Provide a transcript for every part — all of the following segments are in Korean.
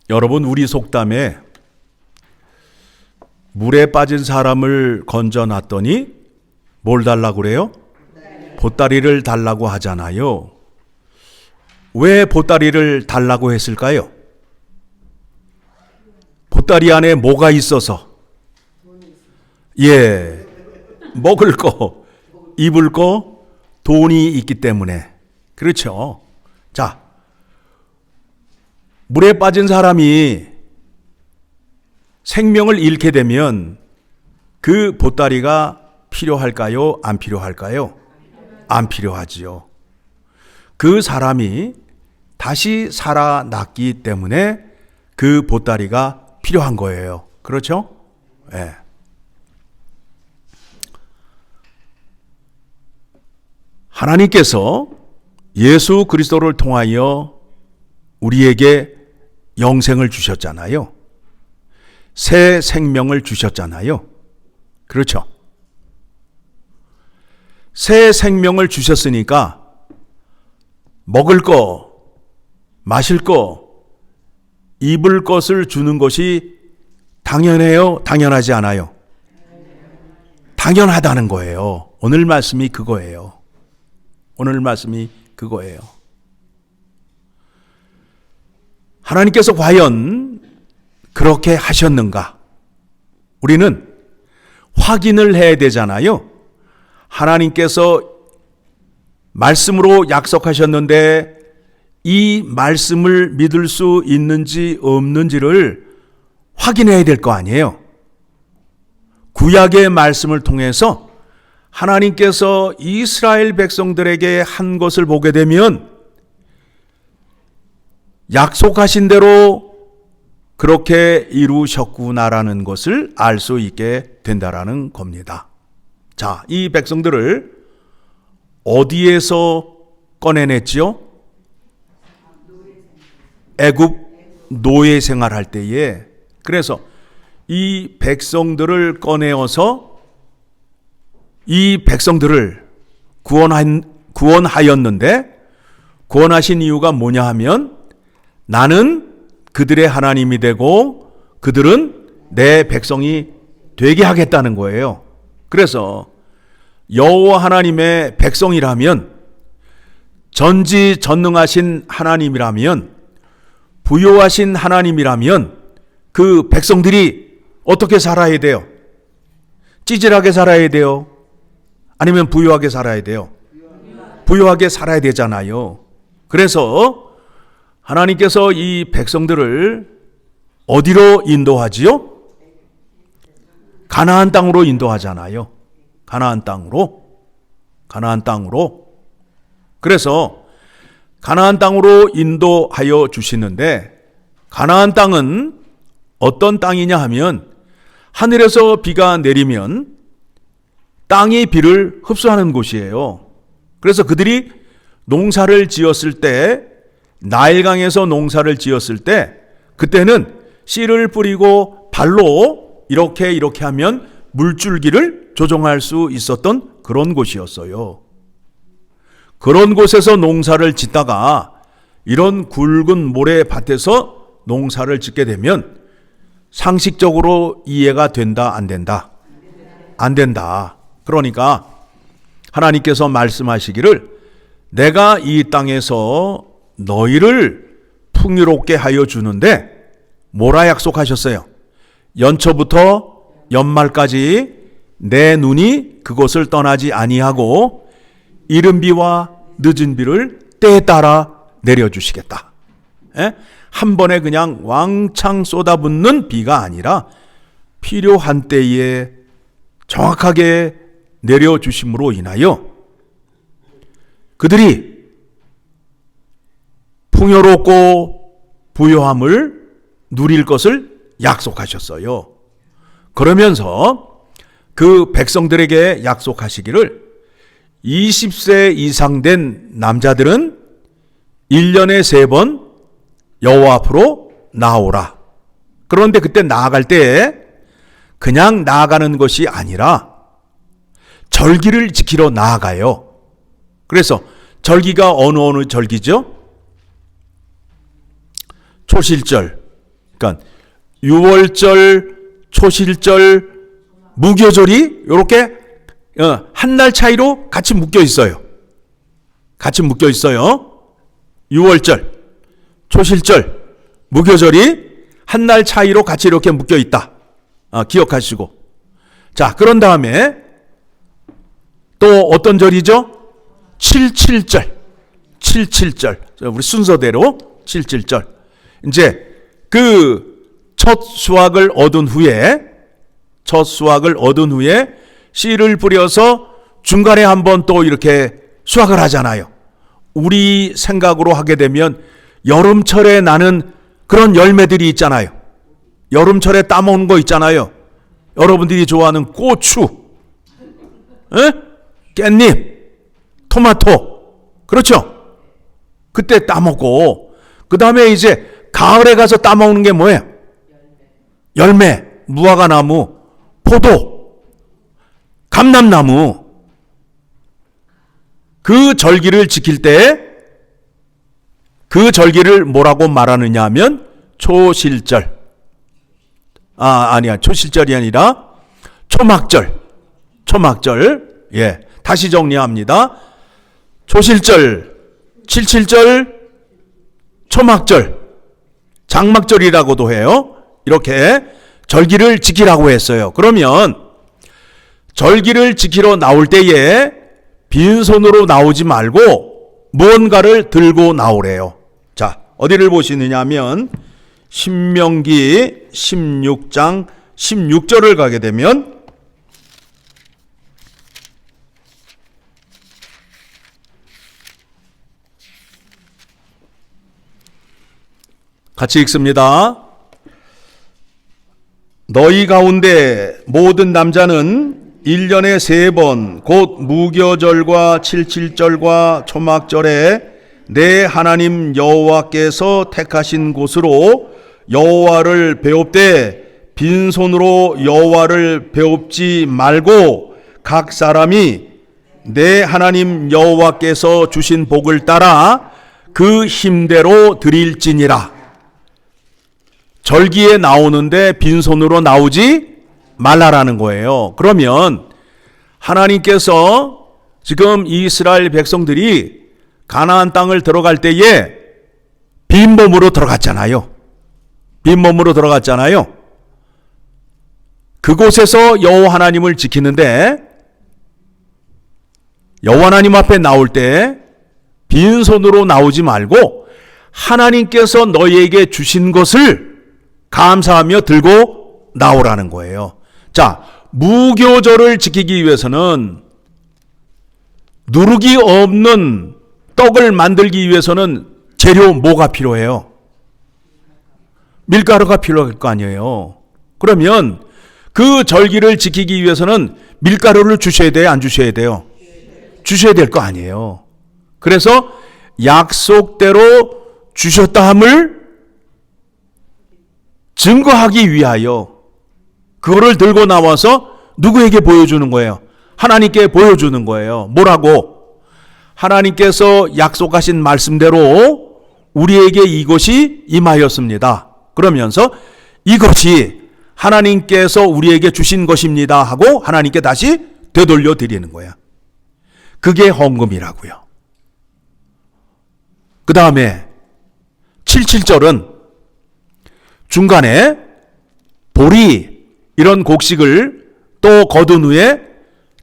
여러분, 우리 속담에 물에 빠진 사람을 건져놨더니 뭘 달라고 그래요? 보따리를 달라고 하잖아요. 왜 보따리를 달라고 했을까요? 보따리 안에 뭐가 있어서? 먹을 거, 입을 거, 돈이 있기 때문에. 그렇죠. 자, 물에 빠진 사람이 생명을 잃게 되면 그 보따리가 필요할까요? 안 필요할까요? 안 필요하지요. 그 사람이 다시 살아났기 때문에 그 보따리가 필요한 거예요. 그렇죠? 네. 하나님께서 예수 그리스도를 통하여 우리에게 영생을 주셨잖아요. 새 생명을 주셨잖아요. 그렇죠? 새 생명을 주셨으니까 먹을 거, 마실 거, 입을 것을 주는 것이 당연해요? 당연하지 않아요? 당연하다는 거예요. 오늘 말씀이 그거예요. 오늘 말씀이 그거예요. 하나님께서 과연 그렇게 하셨는가? 우리는 확인을 해야 되잖아요. 하나님께서 말씀으로 약속하셨는데 이 말씀을 믿을 수 있는지 없는지를 확인해야 될 거 아니에요. 구약의 말씀을 통해서 하나님께서 이스라엘 백성들에게 한 것을 보게 되면 약속하신 대로 그렇게 이루셨구나라는 것을 알 수 있게 된다라는 겁니다. 자, 이 백성들을 어디에서 꺼내냈지요? 애굽 노예 생활할 때에. 그래서 이 백성들을 꺼내어서 이 백성들을 구원하였는데, 구원하신 이유가 뭐냐 하면 나는 그들의 하나님이 되고 그들은 내 백성이 되게 하겠다는 거예요. 그래서 여호와 하나님의 백성이라면, 전지전능하신 하나님이라면, 부요하신 하나님이라면 그 백성들이 어떻게 살아야 돼요? 찌질하게 살아야 돼요? 아니면 부유하게 살아야 돼요? 부유하게 살아야 되잖아요. 그래서 하나님께서 이 백성들을 어디로 인도하지요? 가나안 땅으로 인도하잖아요. 가나안 땅으로. 그래서 가나안 땅으로 인도하여 주시는데, 가나안 땅은 어떤 땅이냐 하면 하늘에서 비가 내리면 땅이 비를 흡수하는 곳이에요. 그래서 그들이 농사를 지었을 때, 나일강에서 농사를 지었을 때, 그때는 씨를 뿌리고 발로 이렇게 하면 물줄기를 조정할 수 있었던 그런 곳이었어요. 그런 곳에서 농사를 짓다가 이런 굵은 모래밭에서 농사를 짓게 되면 상식적으로 이해가 된다, 안 된다? 안 된다. 그러니까 하나님께서 말씀하시기를 내가 이 땅에서 너희를 풍요롭게 하여 주는데 뭐라 약속하셨어요? 연초부터 연말까지 내 눈이 그곳을 떠나지 아니하고 이른 비와 늦은 비를 때에 따라 내려주시겠다. 한 번에 그냥 왕창 쏟아붓는 비가 아니라 필요한 때에 정확하게 내려주심으로 인하여 그들이 풍요롭고 부요함을 누릴 것을 약속하셨어요. 그러면서 그 백성들에게 약속하시기를 20세 이상 된 남자들은 1년에 3번 여호와 앞으로 나오라. 그런데 그때 나아갈 때 그냥 나아가는 것이 아니라 절기를 지키러 나아가요. 그래서 절기가 어느 절기죠? 초실절, 그러니까 유월절, 초실절, 무교절이 이렇게 한 날 차이로 같이 묶여 있어요. 같이 묶여 있어요. 유월절, 초실절, 무교절이 한 날 차이로 같이 이렇게 묶여 있다. 기억하시고. 자, 그런 다음에 또 어떤 절이죠? 77절. 77절. 우리 순서대로 77절. 이제 그 첫 수확을 얻은 후에 씨를 뿌려서 중간에 한번 또 이렇게 수확을 하잖아요. 우리 생각으로 하게 되면 여름철에 나는 그런 열매들이 있잖아요. 여름철에 따먹는 거 있잖아요. 여러분들이 좋아하는 고추, 깻잎, 토마토, 그렇죠? 그때 따먹고, 그 다음에 이제 가을에 가서 따먹는 게 뭐예요? 열매, 무화과나무, 포도, 감람나무. 그 절기를 지킬 때 그 절기를 뭐라고 말하느냐 하면 초실절. 아니야. 초실절이 아니라 초막절. 예. 다시 정리합니다. 초실절, 77절, 초막절, 장막절이라고도 해요. 이렇게 절기를 지키라고 했어요. 그러면 절기를 지키러 나올 때에 빈손으로 나오지 말고 무언가를 들고 나오래요. 자, 어디를 보시느냐 하면 신명기 16장 16절을 가게 되면 같이 읽습니다. 너희 가운데 모든 남자는 1년에 3번 곧 무교절과 77절과 초막절에 내 하나님 여호와께서 택하신 곳으로 여호와를 배웁되 빈손으로 여호와를 배웁지 말고 각 사람이 내 하나님 여호와께서 주신 복을 따라 그 힘대로 드릴지니라. 절기에 나오는데 빈손으로 나오지 말라라는 거예요. 그러면 하나님께서 지금 이스라엘 백성들이 가나안 땅을 들어갈 때에 빈몸으로 들어갔잖아요. 빈몸으로 들어갔잖아요. 그곳에서 여호와 하나님을 지키는데 여호와 하나님 앞에 나올 때 빈손으로 나오지 말고 하나님께서 너희에게 주신 것을 감사하며 들고 나오라는 거예요. 자, 무교절을 지키기 위해서는 누룩이 없는 떡을 만들기 위해서는 재료 뭐가 필요해요? 밀가루가 필요할 거 아니에요. 그러면 그 절기를 지키기 위해서는 밀가루를 주셔야 돼요? 안 주셔야 돼요? 주셔야 될 거 아니에요. 그래서 약속대로 주셨다 함을 증거하기 위하여 그거를 들고 나와서 누구에게 보여주는 거예요? 하나님께 보여주는 거예요. 뭐라고? 하나님께서 약속하신 말씀대로 우리에게 이것이 임하였습니다. 그러면서 이것이 하나님께서 우리에게 주신 것입니다 하고 하나님께 다시 되돌려 드리는 거야. 그게 헌금이라고요. 그 다음에 77절은 중간에 보리 이런 곡식을 또 거둔 후에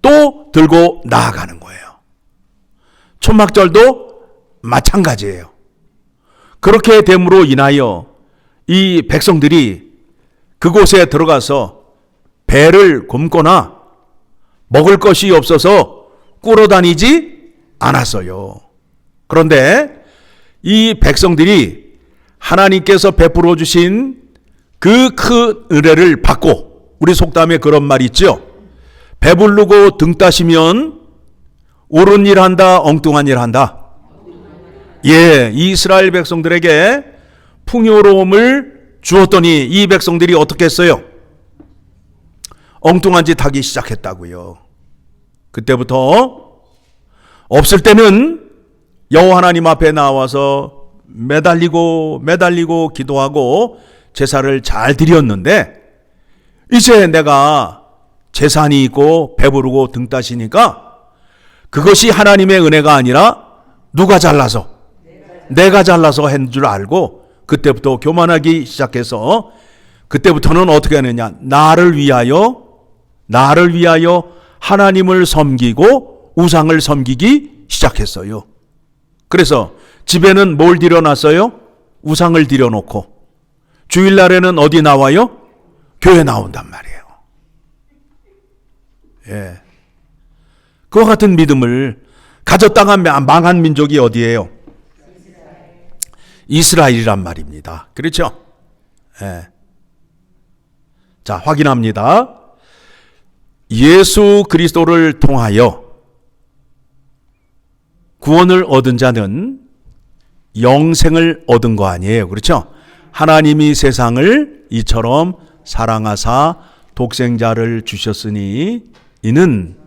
또 들고 나아가는 거예요. 초막절도 마찬가지예요. 그렇게 됨으로 인하여 이 백성들이 그곳에 들어가서 배를 굼거나 먹을 것이 없어서 꿇어다니지 않았어요. 그런데 이 백성들이 하나님께서 베풀어 주신 그 큰 은혜를 받고, 우리 속담에 그런 말이 있죠. 배부르고 등 따시면 옳은 일 한다, 엉뚱한 일 한다. 예, 이스라엘 백성들에게 풍요로움을 주었더니 이 백성들이 어떻게 했어요? 엉뚱한 짓 하기 시작했다고요. 그때부터 없을 때는 여호와 하나님 앞에 나와서 매달리고 기도하고 제사를 잘 드렸는데 이제 내가 재산이 있고 배부르고 등 따시니까 그것이 하나님의 은혜가 아니라 누가 잘나서? 내가 잘나서 한 줄 알고 그때부터 교만하기 시작해서 그때부터는 어떻게 하느냐? 나를 위하여 하나님을 섬기고 우상을 섬기기 시작했어요. 그래서 집에는 뭘 들여놨어요? 우상을 들여놓고 주일날에는 어디 나와요? 교회 나온단 말이에요. 예. 그와 같은 믿음을 가졌다가 망한 민족이 어디예요? 이스라엘이란 말입니다. 그렇죠? 예. 자, 확인합니다. 예수 그리스도를 통하여 구원을 얻은 자는 영생을 얻은 거 아니에요. 그렇죠? 하나님이 세상을 이처럼 사랑하사 독생자를 주셨으니 이는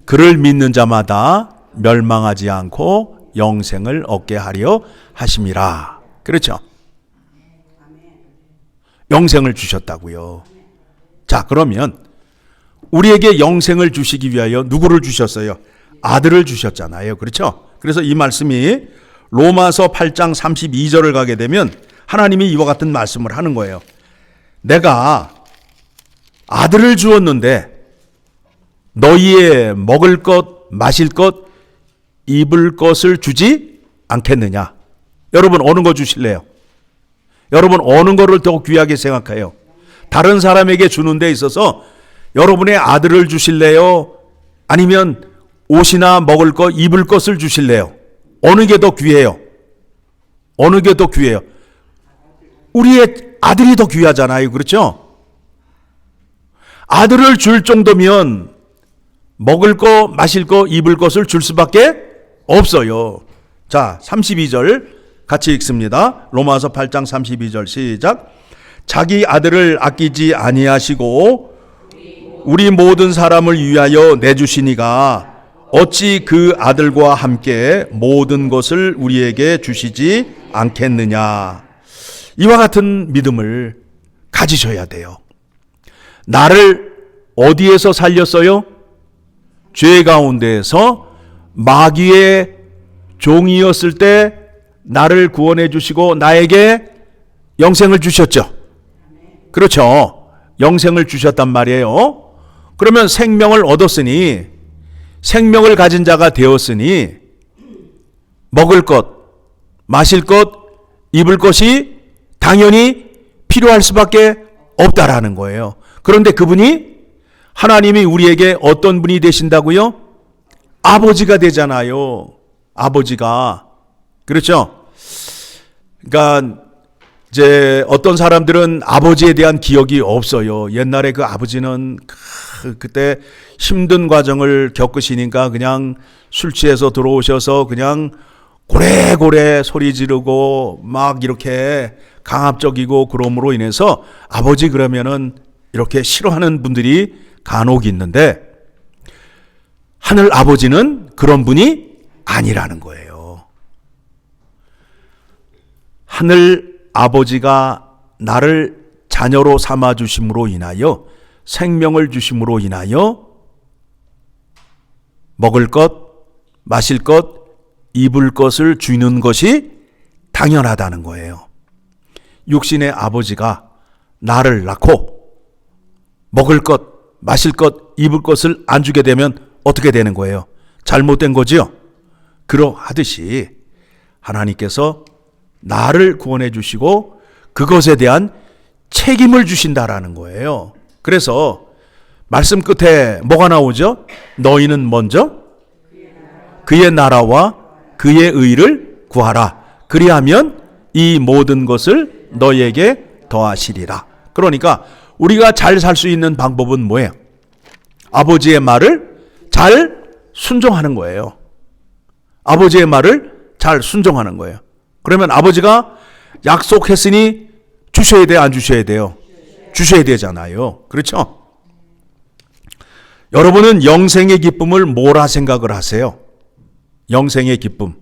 그를 믿는 자마다 멸망하지 않고 영생을 얻게 하려 하심이라. 그렇죠? 영생을 주셨다고요. 자, 그러면 우리에게 영생을 주시기 위하여 누구를 주셨어요? 아들을 주셨잖아요. 그렇죠? 그래서 이 말씀이 로마서 8장 32절을 가게 되면 하나님이 이와 같은 말씀을 하는 거예요. 내가 아들을 주었는데 너희의 먹을 것, 마실 것, 입을 것을 주지 않겠느냐? 여러분 어느 거 주실래요? 여러분 어느 거를 더 귀하게 생각해요? 다른 사람에게 주는 데 있어서 여러분의 아들을 주실래요? 아니면 옷이나 먹을 것, 입을 것을 주실래요? 어느 게 더 귀해요? 어느 게 더 귀해요? 우리의 아들이 더 귀하잖아요. 그렇죠? 아들을 줄 정도면 먹을 거, 마실 거, 입을 것을 줄 수밖에 없어요. 자, 32절 같이 읽습니다. 로마서 8장 32절 시작. 자기 아들을 아끼지 아니하시고 우리 모든 사람을 위하여 내주시니가 어찌 그 아들과 함께 모든 것을 우리에게 주시지 않겠느냐. 이와 같은 믿음을 가지셔야 돼요. 나를 어디에서 살렸어요? 죄 가운데에서 마귀의 종이었을 때 나를 구원해 주시고 나에게 영생을 주셨죠. 그렇죠. 영생을 주셨단 말이에요. 그러면 생명을 얻었으니, 생명을 가진 자가 되었으니 먹을 것, 마실 것, 입을 것이 당연히 필요할 수밖에 없다라는 거예요. 그런데 그분이, 하나님이 우리에게 어떤 분이 되신다고요? 아버지가 되잖아요. 아버지가. 그렇죠? 그러니까 이제 어떤 사람들은 아버지에 대한 기억이 없어요. 옛날에 그 아버지는 그때 힘든 과정을 겪으시니까 그냥 술 취해서 들어오셔서 그냥 고래고래 소리 지르고 막 이렇게 강압적이고 그럼으로 인해서 아버지 그러면은 이렇게 싫어하는 분들이 간혹 있는데 하늘 아버지는 그런 분이 아니라는 거예요. 하늘 아버지가 나를 자녀로 삼아 주심으로 인하여 생명을 주심으로 인하여 먹을 것, 마실 것, 입을 것을 주는 것이 당연하다는 거예요. 육신의 아버지가 나를 낳고 먹을 것, 마실 것, 입을 것을 안 주게 되면 어떻게 되는 거예요? 잘못된 거지요? 그러하듯이 하나님께서 나를 구원해 주시고 그것에 대한 책임을 주신다라는 거예요. 그래서 말씀 끝에 뭐가 나오죠? 너희는 먼저 그의 나라와 그의 의를 구하라. 그리하면 이 모든 것을 너희에게 더하시리라. 그러니까 우리가 잘 살 수 있는 방법은 뭐예요? 아버지의 말을 잘 순종하는 거예요. 아버지의 말을 잘 순종하는 거예요. 그러면 아버지가 약속했으니 주셔야 돼요? 안 주셔야 돼요? 주셔야 되잖아요. 그렇죠? 여러분은 영생의 기쁨을 뭐라 생각을 하세요? 영생의 기쁨.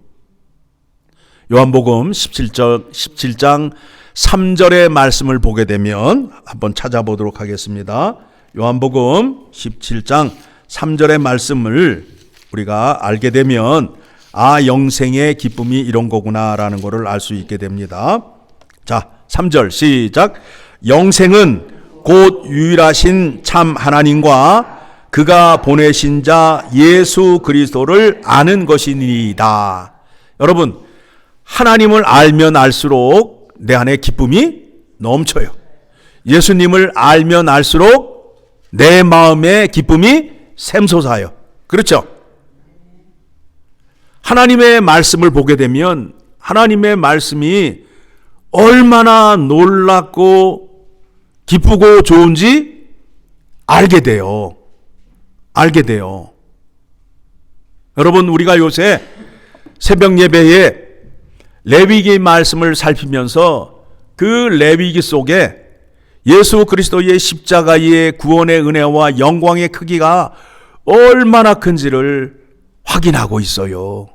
요한복음 17장 3절의 말씀을 보게 되면 한번 찾아보도록 하겠습니다. 요한복음 17장 3절의 말씀을 우리가 알게 되면 영생의 기쁨이 이런 거구나라는 것을 알 수 있게 됩니다. 자, 3절 시작. 영생은 곧 유일하신 참 하나님과 그가 보내신 자 예수 그리스도를 아는 것이니이다. 여러분, 하나님을 알면 알수록 내 안에 기쁨이 넘쳐요. 예수님을 알면 알수록 내 마음에 기쁨이 샘솟아요. 그렇죠? 하나님의 말씀을 보게 되면 하나님의 말씀이 얼마나 놀랍고 기쁘고 좋은지 알게 돼요. 여러분, 우리가 요새 새벽 예배에 레위기 말씀을 살피면서 그 레위기 속에 예수 그리스도의 십자가의 구원의 은혜와 영광의 크기가 얼마나 큰지를 확인하고 있어요.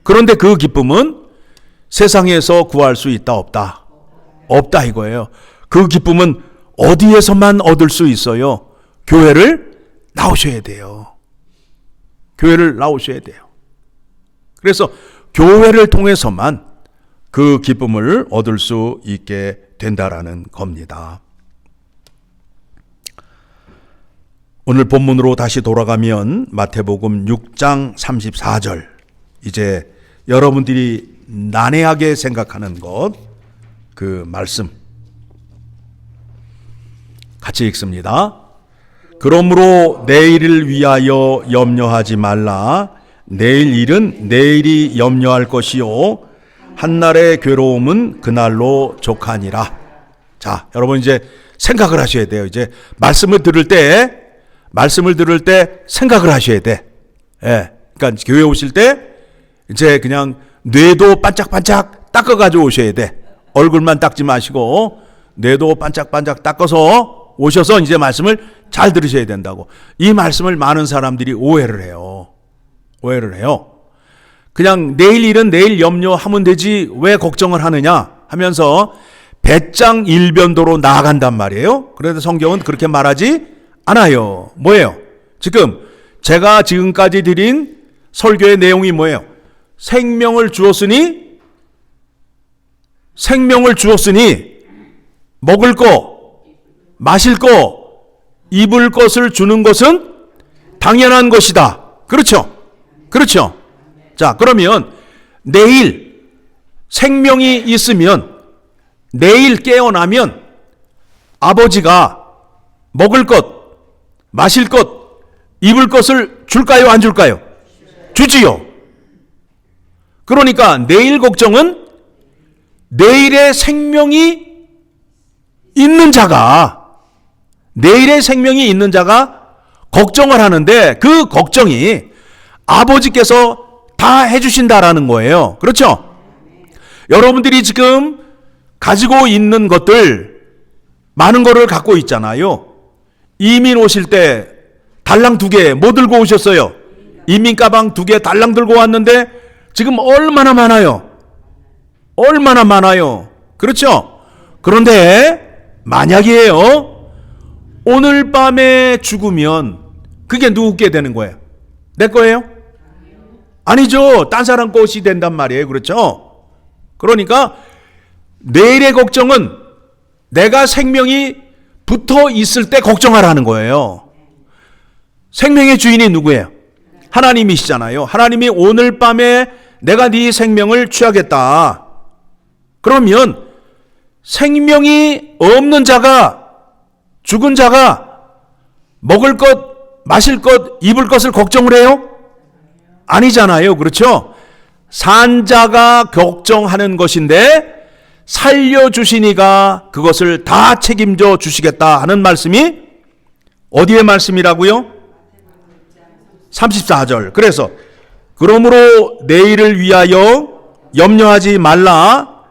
그런데 그 기쁨은 세상에서 구할 수 있다 없다? 없다 이거예요. 그 기쁨은 어디에서만 얻을 수 있어요? 교회를 나오셔야 돼요. 그래서 교회를 통해서만 그 기쁨을 얻을 수 있게 된다라는 겁니다. 오늘 본문으로 다시 돌아가면 마태복음 6장 34절, 이제 여러분들이 난해하게 생각하는 것, 그 말씀 같이 읽습니다. 그러므로 내일을 위하여 염려하지 말라. 내일 일은 내일이 염려할 것이요 한날의 괴로움은 그날로 족하니라. 자, 여러분 이제 생각을 하셔야 돼요. 이제 말씀을 들을 때 생각을 하셔야 돼. 예. 그러니까 교회 오실 때 이제 그냥 뇌도 반짝반짝 닦아가지고 오셔야 돼. 얼굴만 닦지 마시고 뇌도 반짝반짝 닦아서 오셔서 이제 말씀을 잘 들으셔야 된다고. 이 말씀을 많은 사람들이 오해를 해요. 그냥 내일 일은 내일 염려하면 되지 왜 걱정을 하느냐 하면서 배짱일변도로 나아간단 말이에요. 그래서 성경은 그렇게 말하지 않아요. 뭐예요? 제가 지금까지 드린 설교의 내용이 뭐예요? 생명을 주었으니 먹을 거, 마실 거, 입을 것을 주는 것은 당연한 것이다. 그렇죠? 자, 그러면 내일 생명이 있으면, 내일 깨어나면 아버지가 먹을 것, 마실 것, 입을 것을 줄까요? 안 줄까요? 주지요. 그러니까 내일 걱정은 내일의 생명이 있는 자가 걱정을 하는데 그 걱정이 아버지께서 다 해주신다라는 거예요. 그렇죠? 여러분들이 지금 가지고 있는 것들 많은 거를 갖고 있잖아요. 이민 오실 때 달랑 2개 뭐 들고 오셨어요? 이민 가방 2개 달랑 들고 왔는데 지금 얼마나 많아요. 그렇죠? 그런데 만약이에요, 오늘 밤에 죽으면 그게 누구께 되는 거예요? 내 거예요? 아니죠. 딴 사람 것이 된단 말이에요. 그렇죠? 그러니까 내일의 걱정은 내가 생명이 붙어 있을 때 걱정하라는 거예요. 생명의 주인이 누구예요? 하나님이시잖아요. 하나님이 오늘 밤에 내가 네 생명을 취하겠다. 그러면 생명이 없는 자가, 죽은 자가 먹을 것, 마실 것, 입을 것을 걱정을 해요? 아니잖아요. 그렇죠? 산 자가 걱정하는 것인데 살려주시니가 그것을 다 책임져 주시겠다 하는 말씀이 어디의 말씀이라고요? 34절. 그래서 그러므로 내일을 위하여 염려하지 말라.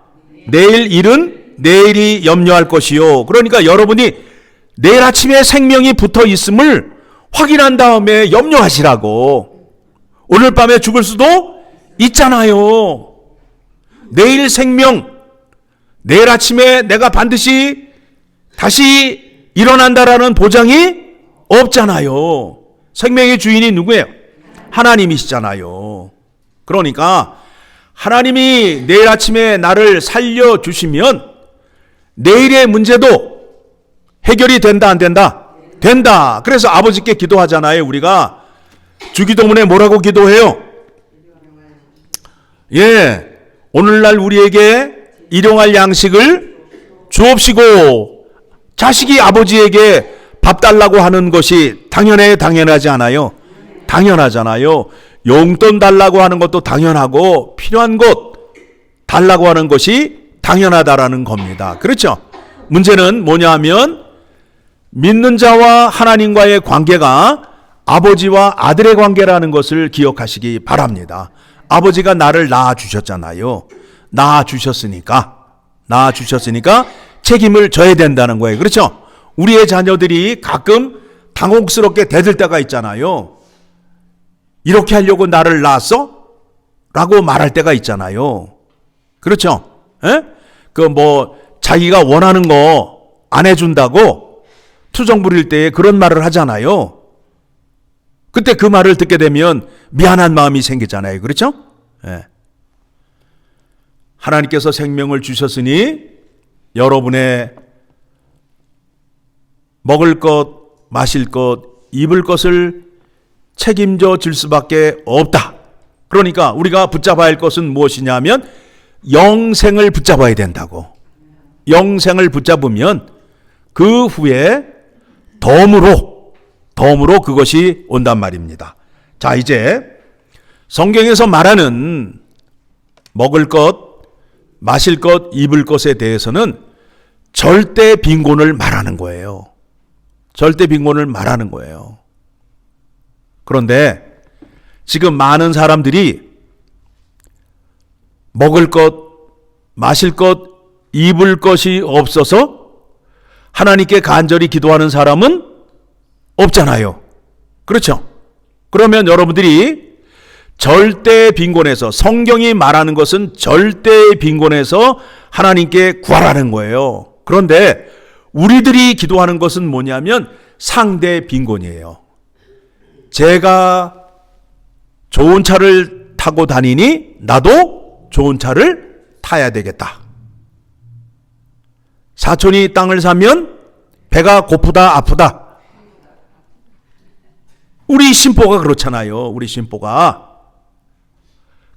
내일 일은 내일이 염려할 것이요. 그러니까 여러분이 내일 아침에 생명이 붙어 있음을 확인한 다음에 염려하시라고. 오늘 밤에 죽을 수도 있잖아요. 내일 생명, 내일 아침에 내가 반드시 다시 일어난다라는 보장이 없잖아요. 생명의 주인이 누구예요? 하나님이시잖아요. 그러니까 하나님이 내일 아침에 나를 살려주시면 내일의 문제도 해결이 된다, 안 된다? 된다. 그래서 아버지께 기도하잖아요. 우리가 주기도문에 뭐라고 기도해요? 예, 오늘날 우리에게 일용할 양식을 주옵시고. 자식이 아버지에게 밥 달라고 하는 것이 당연하지 않아요? 당연하잖아요. 용돈 달라고 하는 것도 당연하고 필요한 것 달라고 하는 것이 당연하다라는 겁니다. 그렇죠? 문제는 뭐냐 하면 믿는 자와 하나님과의 관계가 아버지와 아들의 관계라는 것을 기억하시기 바랍니다. 아버지가 나를 낳아주셨잖아요. 낳아주셨으니까 책임을 져야 된다는 거예요. 그렇죠? 우리의 자녀들이 가끔 당혹스럽게 대들 때가 있잖아요. 이렇게 하려고 나를 낳았어? 라고 말할 때가 있잖아요. 그렇죠? 자기가 원하는 거 안 해준다고 투정 부릴 때 그런 말을 하잖아요. 그때 그 말을 듣게 되면 미안한 마음이 생기잖아요. 그렇죠? 예. 하나님께서 생명을 주셨으니 여러분의 먹을 것, 마실 것, 입을 것을 책임져 줄 수밖에 없다. 그러니까 우리가 붙잡아야 할 것은 무엇이냐면 영생을 붙잡아야 된다고. 영생을 붙잡으면 그 후에 덤으로 그것이 온단 말입니다. 자, 이제 성경에서 말하는 먹을 것, 마실 것, 입을 것에 대해서는 절대 빈곤을 말하는 거예요. 절대 빈곤을 말하는 거예요. 그런데 지금 많은 사람들이 먹을 것, 마실 것, 입을 것이 없어서 하나님께 간절히 기도하는 사람은 없잖아요. 그렇죠? 그러면 여러분들이 절대 빈곤에서, 성경이 말하는 것은 절대 빈곤에서 하나님께 구하라는 거예요. 그런데 우리들이 기도하는 것은 뭐냐면 상대 빈곤이에요. 제가 좋은 차를 타고 다니니 나도 좋은 차를 타야 되겠다. 사촌이 땅을 사면 배가 고프다, 아프다. 우리 신보가 그렇잖아요. 우리 신보가.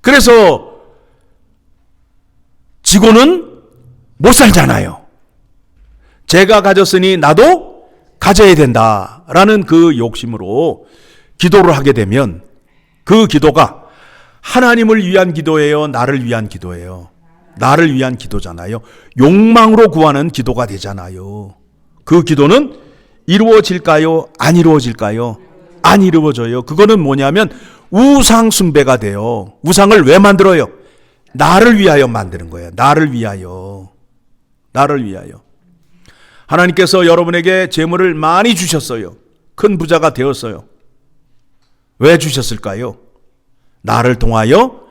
그래서 지고는 못 살잖아요. 제가 가졌으니 나도 가져야 된다라는 그 욕심으로 기도를 하게 되면 그 기도가 하나님을 위한 기도예요? 나를 위한 기도예요? 나를 위한 기도잖아요. 욕망으로 구하는 기도가 되잖아요. 그 기도는 이루어질까요? 안 이루어질까요? 안 이루어져요. 그거는 뭐냐면 우상 숭배가 돼요. 우상을 왜 만들어요? 나를 위하여 만드는 거예요. 나를 위하여. 하나님께서 여러분에게 재물을 많이 주셨어요. 큰 부자가 되었어요. 왜 주셨을까요? 나를 통하여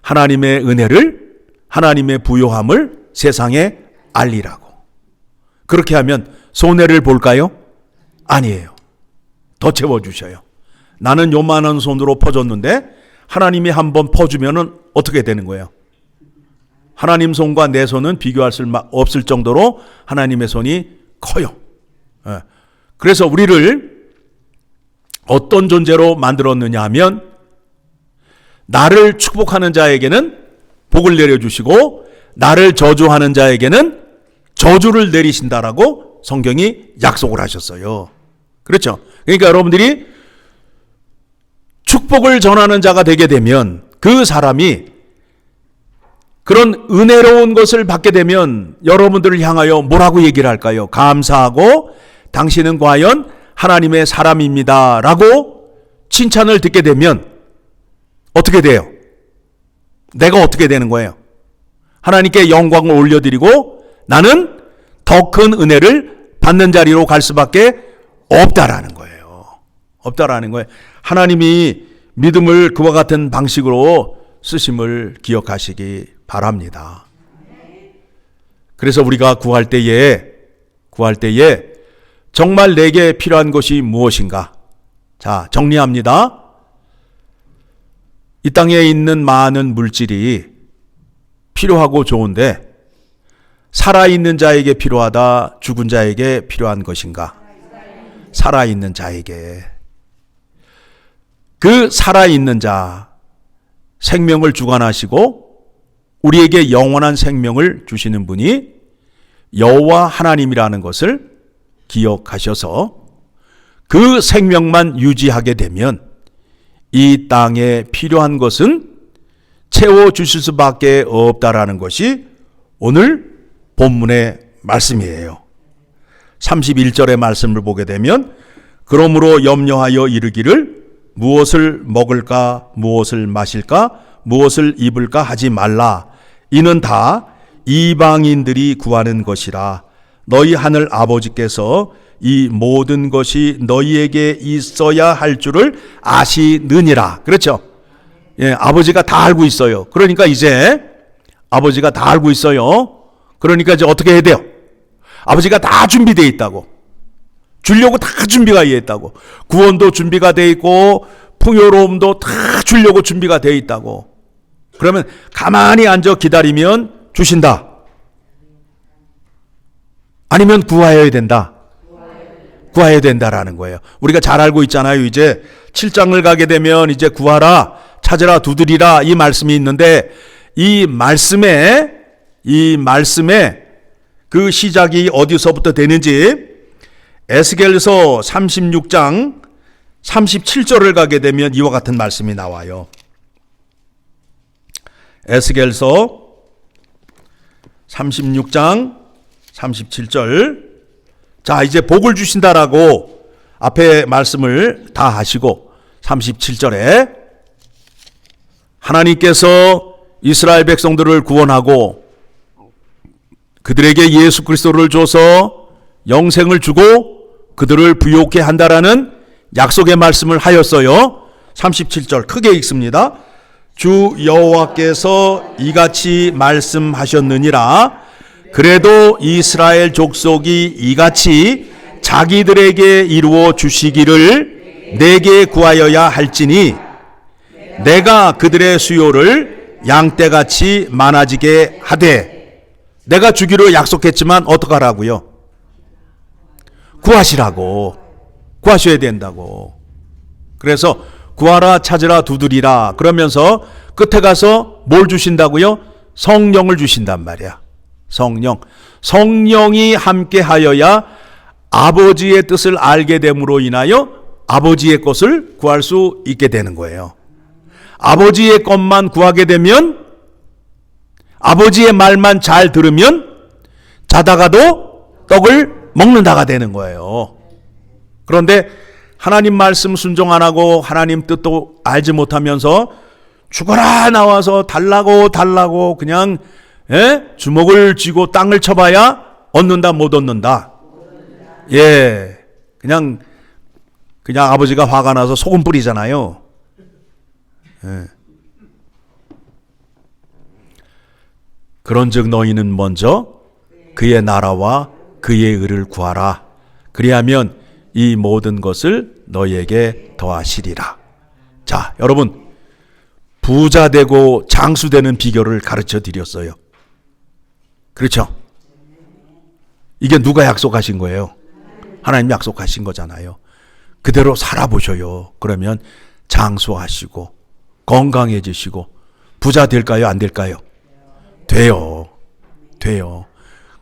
하나님의 은혜를, 하나님의 부요함을 세상에 알리라고. 그렇게 하면 손해를 볼까요? 아니에요. 더 채워주셔요. 나는 요만한 손으로 퍼줬는데 하나님이 한번 퍼주면 어떻게 되는 거예요? 하나님 손과 내 손은 비교할 수 없을 정도로 하나님의 손이 커요. 그래서 우리를 어떤 존재로 만들었느냐 하면 나를 축복하는 자에게는 복을 내려주시고 나를 저주하는 자에게는 저주를 내리신다라고 성경이 약속을 하셨어요. 그렇죠? 그러니까 여러분들이 축복을 전하는 자가 되게 되면 그 사람이 그런 은혜로운 것을 받게 되면 여러분들을 향하여 뭐라고 얘기를 할까요? 감사하고 당신은 과연 하나님의 사람입니다 라고 칭찬을 듣게 되면 어떻게 돼요? 내가 어떻게 되는 거예요? 하나님께 영광을 올려드리고 나는 더 큰 은혜를 받는 자리로 갈 수밖에 없다라는 거예요. 하나님이 믿음을 그와 같은 방식으로 쓰심을 기억하시기 바랍니다. 그래서 우리가 구할 때에 정말 내게 필요한 것이 무엇인가? 자, 정리합니다. 이 땅에 있는 많은 물질이 필요하고 좋은데 살아있는 자에게 필요하다, 죽은 자에게 필요한 것인가? 살아있는 자에게. 그 살아있는 자, 생명을 주관하시고 우리에게 영원한 생명을 주시는 분이 여호와 하나님이라는 것을 기억하셔서 그 생명만 유지하게 되면 이 땅에 필요한 것은 채워주실 수밖에 없다라는 것이 오늘 본문의 말씀이에요. 31절의 말씀을 보게 되면 그러므로 염려하여 이르기를 무엇을 먹을까, 무엇을 마실까, 무엇을 입을까 하지 말라. 이는 다 이방인들이 구하는 것이라. 너희 하늘 아버지께서 이 모든 것이 너희에게 있어야 할 줄을 아시느니라. 그렇죠? 예, 아버지가 다 알고 있어요. 그러니까 이제 아버지가 다 알고 있어요. 그러니까 이제 어떻게 해야 돼요? 아버지가 다 준비되어 있다고. 주려고 다 준비가 되어 있다고. 구원도 준비가 되어 있고 풍요로움도 다 주려고 준비가 되어 있다고. 그러면 가만히 앉아 기다리면 주신다. 아니면 구하여야 된다. 구하여야 된다라는 거예요. 우리가 잘 알고 있잖아요. 이제 7장을 가게 되면 이제 구하라, 찾으라, 두드리라 이 말씀이 있는데 이 말씀에 그 시작이 어디서부터 되는지 에스겔서 36장 37절을 가게 되면 이와 같은 말씀이 나와요. 에스겔서 36장 37절. 자, 이제 복을 주신다라고 앞에 말씀을 다 하시고 37절에 하나님께서 이스라엘 백성들을 구원하고 그들에게 예수 그리스도를 줘서 영생을 주고 그들을 부요케 한다라는 약속의 말씀을 하였어요. 37절 크게 읽습니다. 주 여호와께서 이같이 말씀하셨느니라. 그래도 이스라엘 족속이 이같이 자기들에게 이루어 주시기를 내게 구하여야 할지니 내가 그들의 수요를 양떼같이 많아지게 하되. 내가 주기로 약속했지만 어떡하라고요? 구하시라고. 구하셔야 된다고. 그래서 구하라, 찾으라, 두드리라 그러면서 끝에 가서 뭘 주신다고요? 성령을 주신단 말이야. 성령이 함께 하여야 아버지의 뜻을 알게 됨으로 인하여 아버지의 것을 구할 수 있게 되는 거예요. 아버지의 것만 구하게 되면, 아버지의 말만 잘 들으면 자다가도 떡을 먹는다가 되는 거예요. 그런데 하나님 말씀 순종 안 하고 하나님 뜻도 알지 못하면서 죽어라 나와서 달라고 그냥 주먹을 쥐고 땅을 쳐봐야 얻는다 못 얻는다. 예, 그냥 아버지가 화가 나서 소금 뿌리잖아요. 예. 그런즉 너희는 먼저 그의 나라와 그의 의를 구하라. 그리하면 이 모든 것을 너희에게 더하시리라. 자, 여러분, 부자 되고 장수 되는 비결을 가르쳐 드렸어요. 그렇죠? 이게 누가 약속하신 거예요? 하나님 약속하신 거잖아요. 그대로 살아보셔요. 그러면 장수하시고 건강해지시고 부자 될까요? 안 될까요? 돼요.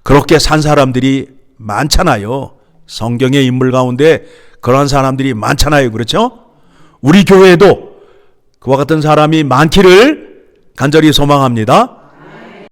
그렇게 산 사람들이 많잖아요. 성경의 인물 가운데 그런 사람들이 많잖아요. 그렇죠? 우리 교회에도 그와 같은 사람이 많기를 간절히 소망합니다.